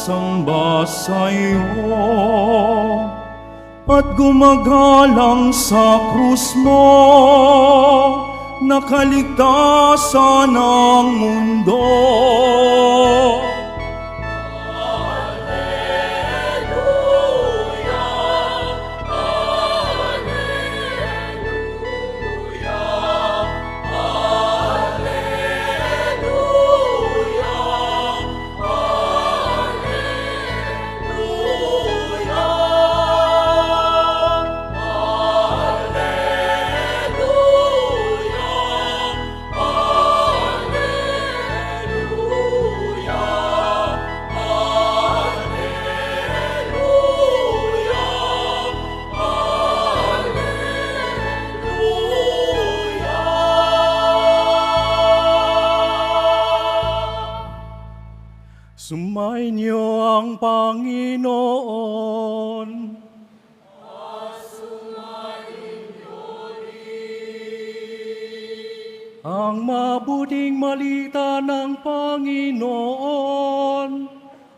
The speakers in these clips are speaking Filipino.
sumasamba sa iyo at gumagalang sa krus mo na kaligtasan ng mundo. Sumainyo ang Panginoon. Ang mabuting balita ng Panginoon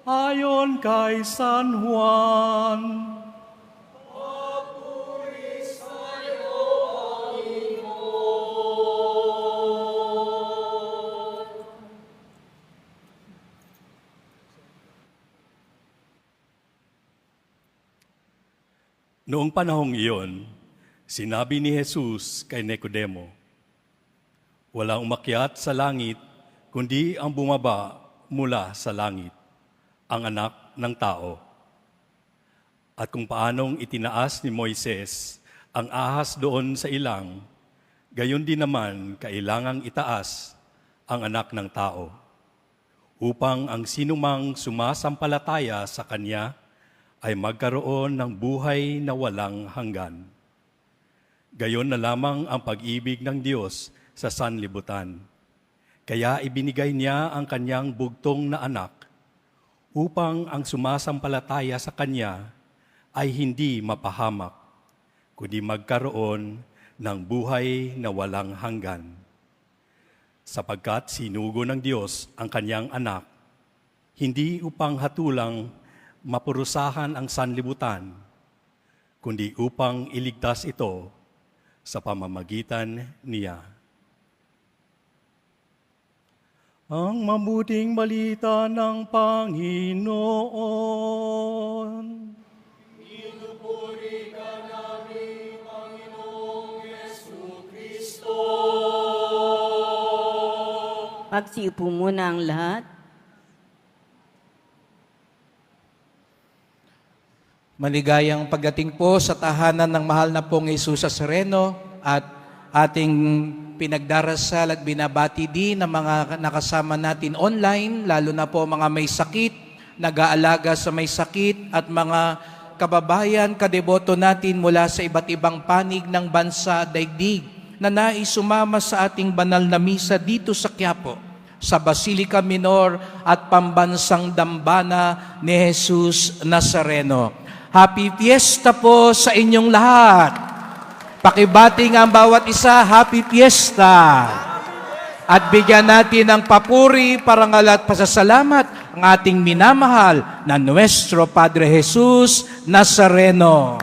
ayon kay San Juan. Noong panahong iyon, sinabi ni Jesus kay Nicodemo, walang umakyat sa langit, kundi ang bumaba mula sa langit, ang anak ng tao. At kung paanong itinaas ni Moises ang ahas doon sa ilang, gayon din naman kailangang itaas ang anak ng tao, upang ang sinumang sumasampalataya sa kanya ay magkaroon ng buhay na walang hanggan. Gayon na lamang ang pag-ibig ng Diyos sa sanlibutan. Kaya ibinigay niya ang kanyang bugtong na anak upang ang sumasampalataya sa kanya ay hindi mapahamak, kundi magkaroon ng buhay na walang hanggan. Sapagkat sinugo ng Diyos ang kanyang anak, hindi upang hatulang mapurusahan ang sanlibutan, kundi upang iligtas ito sa pamamagitan niya. Ang mabuting balita ng Panginoon. Pinupuri ka namin, Panginoong Jesucristo. Magsiupo muna ang lahat. Maligayang pagdating po sa tahanan ng mahal na pong Jesus Nazareno at ating pinagdarasal at binabati din ng mga nakasama natin online, lalo na po mga may sakit, nag-aalaga sa may sakit at mga kababayan, kadeboto natin mula sa iba't ibang panig ng bansa daigdig na nais sumama sa ating banal na misa dito sa Quiapo, sa Basilica Minor at Pambansang Dambana ni Jesus Nazareno. Happy Fiesta po sa inyong lahat. Pakibati nga ang bawat isa, Happy Fiesta. At bigyan natin ng papuri, parangal at pasasalamat ang ating minamahal na Nuestro Padre Jesus Nazareno.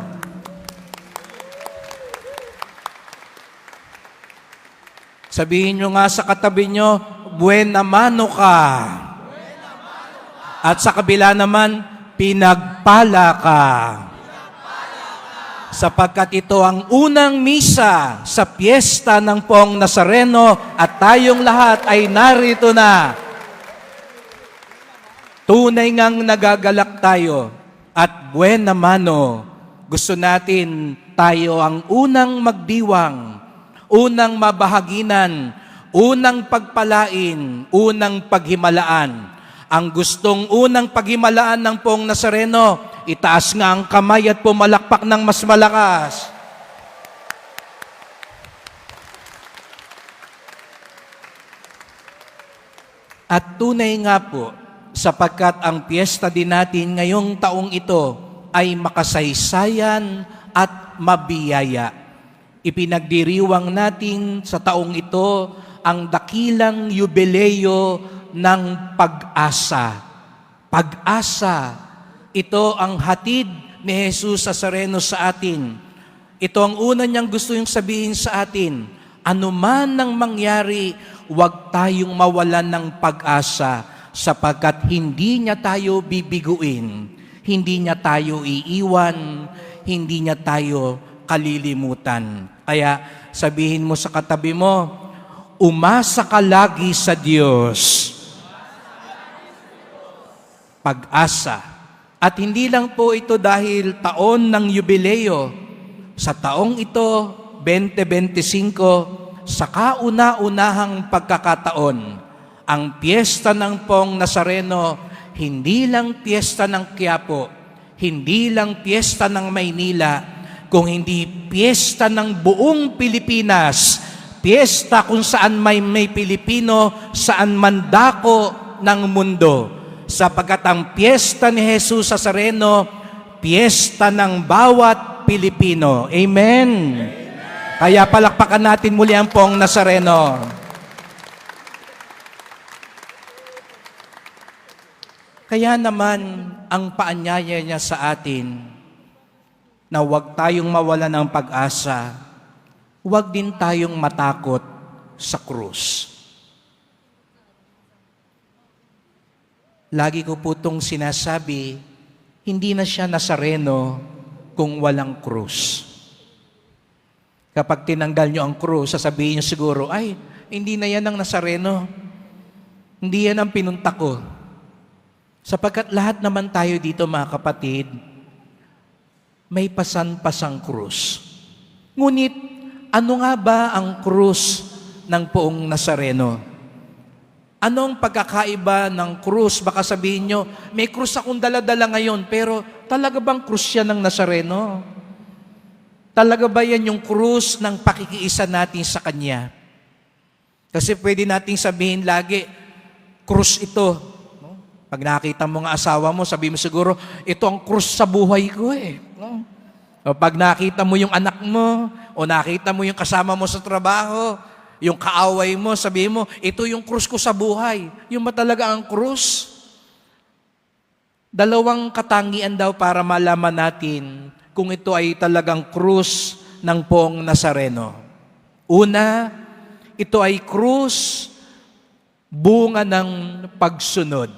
Sabihin nyo nga sa katabi nyo, buena mano ka. At sa kabila naman, pinagpala ka. Sapagkat ito ang unang misa sa piyesta ng Poong Nazareno at tayong lahat ay narito na. Tunay ngang nagagalak tayo at buena mano. Gusto natin tayo ang unang magdiwang, unang mabahaginan, unang pagpalain, unang paghimalaan. Ang gustong unang paghimalaan ng Poong Nazareno, itaas nga ang kamay at pumalakpak ng mas malakas. At tunay nga po, sapagkat ang piyesta din natin ngayong taong ito ay makasaysayan at mabiyaya. Ipinagdiriwang natin sa taong ito ang dakilang yubileo ng pag-asa. pag-asa. Ito ang hatid ni Jesus Nazareno sa atin. Ito ang una niyang gusto yung sabihin sa atin. Ano man ang mangyari, huwag tayong mawalan ng pag-asa sapagkat hindi niya tayo bibiguin, hindi niya tayo iiwan, hindi niya tayo kalilimutan. Kaya sabihin mo sa katabi mo, umasa ka lagi sa Diyos. Pag-asa. At hindi lang po ito dahil taon ng yubileo. Sa taong ito, 2025, sa kauna-unahang pagkakataon, ang piyesta ng Pong Nazareno, hindi lang piyesta ng Quiapo, hindi lang piyesta ng Maynila, kung hindi piyesta ng buong Pilipinas, piyesta kung saan may Pilipino, saan man dako ng mundo. Sapagkat ang piyesta ni Jesus Nazareno, piyesta ng bawat Pilipino. Amen. Kaya palakpakan natin muli ang Pong Nazareno. Kaya naman, ang paanyaya niya sa atin, na huwag tayong mawala ng pag-asa, huwag din tayong matakot sa krus. Lagi ko po itong sinasabi, hindi na siya Nazareno kung walang krus. Kapag tinanggal nyo ang krus, sasabihin nyo siguro, ay, hindi na yan ang Nazareno. Hindi yan ang pinunta ko. Sapagkat lahat naman tayo dito, mga kapatid, may pasan-pasang krus. Ngunit, ano nga ba ang krus ng Poong Nazareno? Anong pagkakaiba ng krus? Baka sabihin nyo, may krus akong dala-dala ngayon, pero talaga bang krus siya ng Nazareno? Talaga ba yan yung krus ng pakikiisa natin sa Kanya? Kasi pwede nating sabihin lagi, krus ito. Pag nakita mo ng asawa mo, sabihin mo siguro, ito ang krus sa buhay ko eh. O pag nakita mo yung anak mo, o nakita mo yung kasama mo sa trabaho, yung kaaway mo, sabihin mo, ito yung krus ko sa buhay. Yung ba talaga ang krus? Dalawang katangian daw para malaman natin kung ito ay talagang krus ng Poong Nazareno. Una, ito ay krus, bunga ng pagsunod.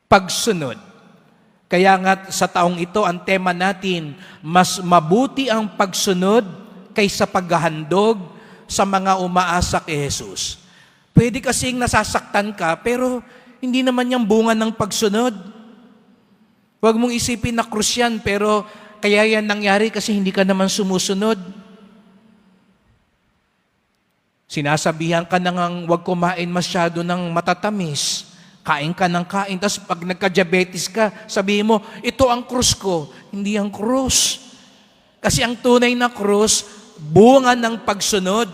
Pagsunod. Kaya nga sa taong ito, ang tema natin, mas mabuti ang pagsunod kaysa paghahandog sa mga umaasa kay Jesus. Pwede kasing nasasaktan ka, pero hindi naman yung bunga ng pagsunod. Huwag mong isipin na krus yan, pero kaya yan nangyari kasi hindi ka naman sumusunod. Sinasabihan ka na ngang huwag kumain masyado ng matatamis. Kain ka ng kain, tapos pag nagka-diabetes ka, sabihin mo, ito ang krus ko. Hindi ang krus. Kasi ang tunay na krus, bunga ng pagsunod.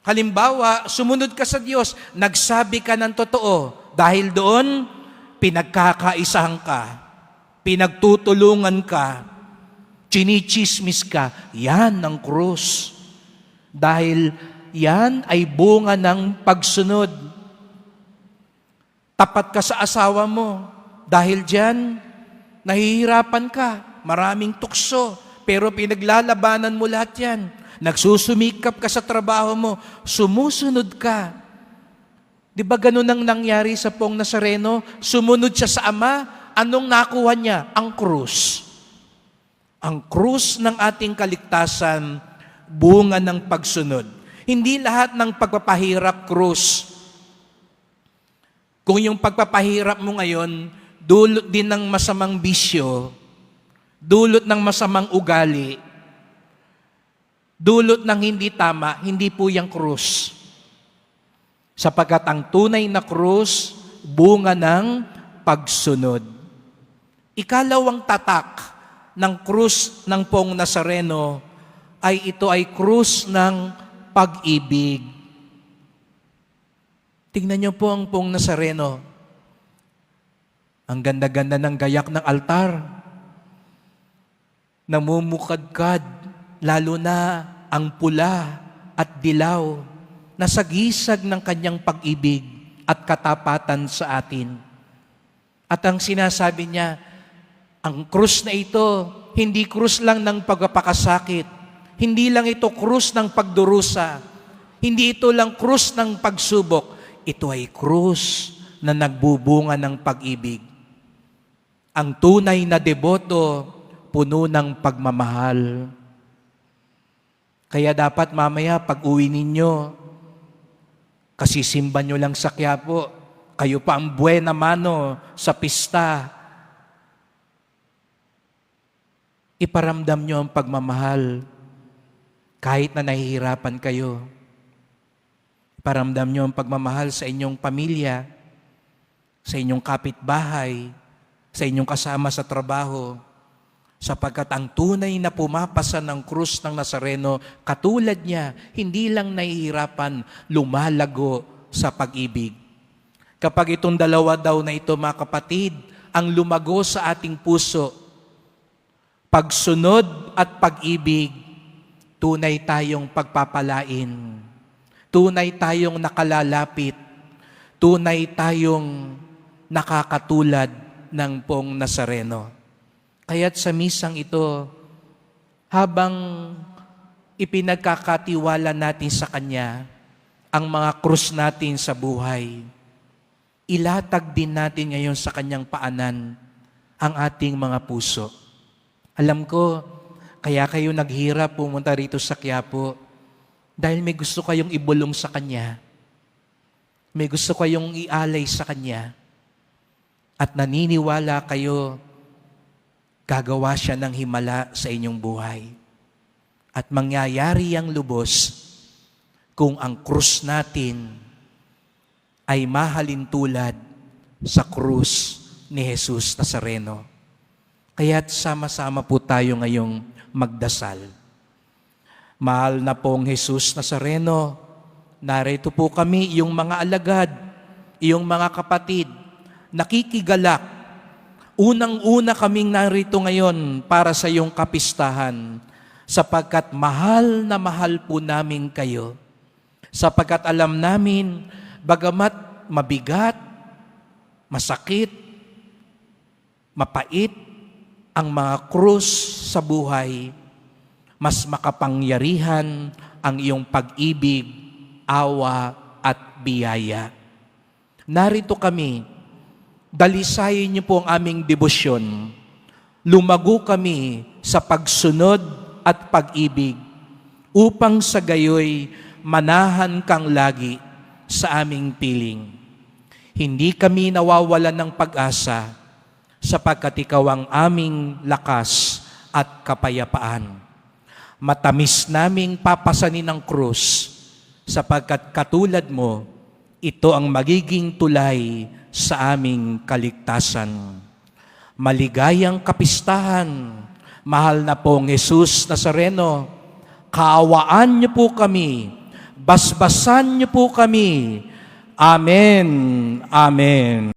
Halimbawa, sumunod ka sa Diyos, nagsabi ka ng totoo. Dahil doon, pinagkakaisahan ka, pinagtutulungan ka, chinichismis ka. Yan ang krus. Dahil yan ay bunga ng pagsunod. Tapat ka sa asawa mo. Dahil dyan, nahihirapan ka. Maraming tukso. Pero pinaglalabanan mo lahat yan. Nagsusumikap ka sa trabaho mo. Sumusunod ka. Di ba ganun ang nangyari sa Poong Nazareno? Sumunod siya sa Ama. Anong nakuha niya? Ang krus. Ang krus ng ating kaligtasan, bunga ng pagsunod. Hindi lahat ng pagpapahirap krus. Kung yung pagpapahirap mo ngayon, dulot din ng masamang bisyo, dulot ng masamang ugali, dulot ng hindi tama, hindi po yung krus. Sapagkat ang tunay na krus, bunga ng pagsunod. Ikalawang tatak ng krus ng Poong Nazareno ay ito ay krus ng pag-ibig. Tingnan niyo po ang Poong Nazareno. Ang ganda-ganda ng gayak ng altar. Namumukadkad, lalo na ang pula at dilaw, nasagisag ng kanyang pag-ibig at katapatan sa atin. At ang sinasabi niya, ang krus na ito, hindi krus lang ng pagpapakasakit, hindi lang ito krus ng pagdurusa, hindi ito lang krus ng pagsubok, ito ay krus na nagbubunga ng pag-ibig. Ang tunay na deboto, puno ng pagmamahal. Kaya dapat mamaya pag uwi ninyo, kasisimba nyo lang sa Quiapo, kayo pa ang buena mano sa pista. Iparamdam nyo ang pagmamahal kahit na nahihirapan kayo. Iparamdam nyo ang pagmamahal sa inyong pamilya, sa inyong kapitbahay, sa inyong kasama sa trabaho, sapagkat ang tunay na pumapasa ng krus ng Nazareno, katulad niya, hindi lang nahihirapan, lumalago sa pag-ibig. Kapag itong dalawa daw na ito, mga kapatid, ang lumago sa ating puso, pagsunod at pag-ibig, tunay tayong pagpapalain, tunay tayong nakalalapit, tunay tayong nakakatulad ng Pong Nazareno. Kaya't sa misang ito, habang ipinagkakatiwala natin sa Kanya ang mga krus natin sa buhay, ilatag din natin ngayon sa Kanyang paanan ang ating mga puso. Alam ko, kaya kayo naghirap pumunta rito sa Quiapo dahil may gusto kayong ibulong sa Kanya. May gusto kayong ialay sa Kanya. At naniniwala kayo, gagawa siya ng himala sa inyong buhay. At mangyayari ang lubos kung ang krus natin ay mahalin tulad sa krus ni Jesus Nazareno. Kaya't sama-sama po tayo ngayong magdasal. Mahal na pong Jesus Nazareno, narito po kami, iyong mga alagad, iyong mga kapatid, nakikigalak. Unang-una kaming narito ngayon para sa iyong kapistahan, sapagkat mahal na mahal po namin kayo. Sapagkat alam namin, bagamat mabigat, masakit, mapait, ang mga krus sa buhay, mas makapangyarihan ang iyong pag-ibig, awa at biyaya. Narito kami, dalisayin niyo po ang aming debosyon. Lumago kami sa pagsunod at pag-ibig upang sa gayoy manahan kang lagi sa aming piling. Hindi kami nawawalan ng pag-asa sapagkat ikaw ang aming lakas at kapayapaan. Matamis naming papasanin ng krus sapagkat katulad mo, ito ang magiging tulay sa aming kaligtasan. Maligayang kapistahan, mahal na pong Jesus Nazareno, kaawaan niyo po kami, basbasan niyo po kami. Amen. Amen.